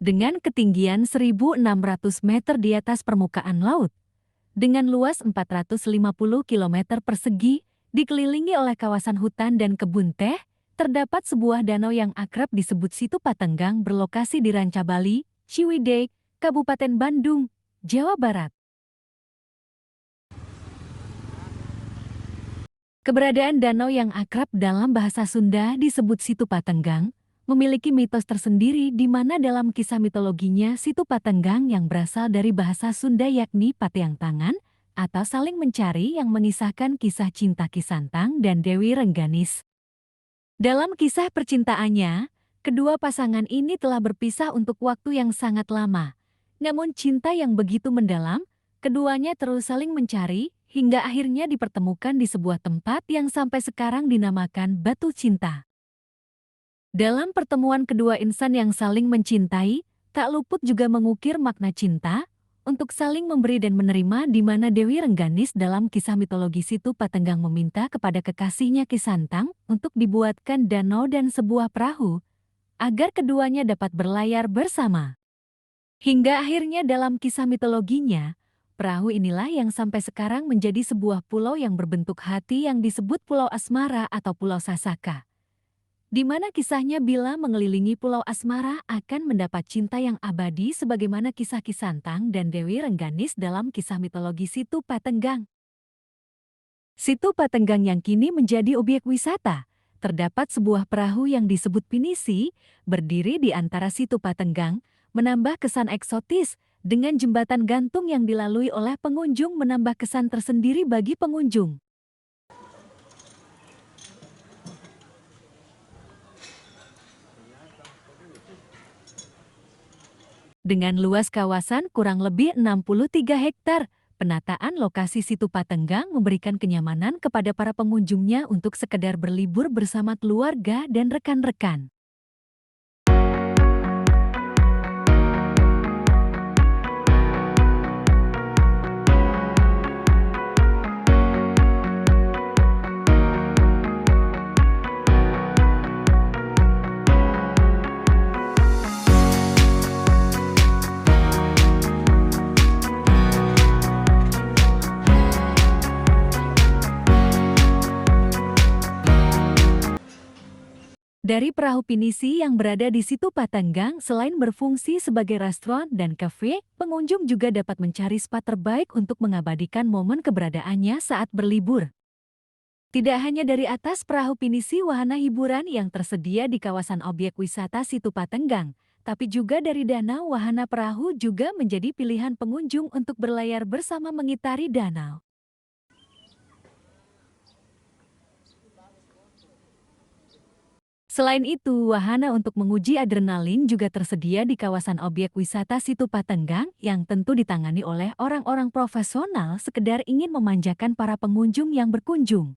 Dengan ketinggian 1.600 meter di atas permukaan laut, dengan luas 450 km persegi, dikelilingi oleh kawasan hutan dan kebun teh, terdapat sebuah danau yang akrab disebut Situ Patenggang berlokasi di Ranca Bali, Ciwidey, Kabupaten Bandung, Jawa Barat. Keberadaan danau yang akrab dalam bahasa Sunda disebut Situ Patenggang, memiliki mitos tersendiri di mana dalam kisah mitologinya Situ Patenggang yang berasal dari bahasa Sunda yakni Pateang Tangan atau saling mencari yang mengisahkan kisah cinta Ki Santang dan Dewi Rengganis. Dalam kisah percintaannya, kedua pasangan ini telah berpisah untuk waktu yang sangat lama. Namun cinta yang begitu mendalam, keduanya terus saling mencari hingga akhirnya dipertemukan di sebuah tempat yang sampai sekarang dinamakan Batu Cinta. Dalam pertemuan kedua insan yang saling mencintai, tak luput juga mengukir makna cinta untuk saling memberi dan menerima di mana Dewi Rengganis dalam kisah mitologi Situ Patenggang meminta kepada kekasihnya Ki Santang untuk dibuatkan danau dan sebuah perahu agar keduanya dapat berlayar bersama. Hingga akhirnya dalam kisah mitologinya, perahu inilah yang sampai sekarang menjadi sebuah pulau yang berbentuk hati yang disebut Pulau Asmara atau Pulau Sasaka. Di mana kisahnya bila mengelilingi Pulau Asmara akan mendapat cinta yang abadi sebagaimana kisah Ki Santang dan Dewi Rengganis dalam kisah mitologi Situ Patenggang. Situ Patenggang yang kini menjadi objek wisata, terdapat sebuah perahu yang disebut Pinisi, berdiri di antara Situ Patenggang, menambah kesan eksotis, dengan jembatan gantung yang dilalui oleh pengunjung menambah kesan tersendiri bagi pengunjung. Dengan luas kawasan kurang lebih 63 hektar, penataan lokasi Situ Patenggang memberikan kenyamanan kepada para pengunjungnya untuk sekedar berlibur bersama keluarga dan rekan-rekan. Dari perahu Pinisi yang berada di Situ Patenggang, selain berfungsi sebagai restoran dan kafe, pengunjung juga dapat mencari spot terbaik untuk mengabadikan momen keberadaannya saat berlibur. Tidak hanya dari atas perahu Pinisi wahana hiburan yang tersedia di kawasan objek wisata Situ Patenggang, tapi juga dari danau wahana perahu juga menjadi pilihan pengunjung untuk berlayar bersama mengitari danau. Selain itu, wahana untuk menguji adrenalin juga tersedia di kawasan objek wisata Situ Patenggang yang tentu ditangani oleh orang-orang profesional sekedar ingin memanjakan para pengunjung yang berkunjung.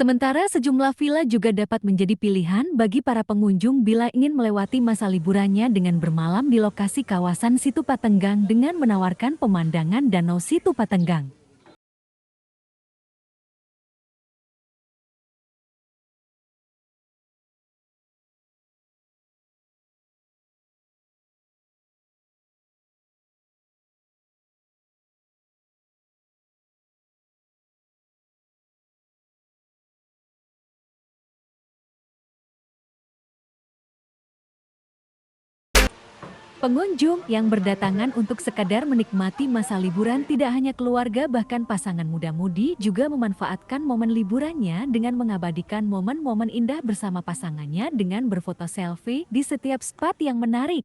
Sementara sejumlah villa juga dapat menjadi pilihan bagi para pengunjung bila ingin melewati masa liburannya dengan bermalam di lokasi kawasan Situ Patenggang dengan menawarkan pemandangan Danau Situ Patenggang. Pengunjung yang berdatangan untuk sekadar menikmati masa liburan tidak hanya keluarga bahkan pasangan muda-mudi juga memanfaatkan momen liburannya dengan mengabadikan momen-momen indah bersama pasangannya dengan berfoto selfie di setiap spot yang menarik.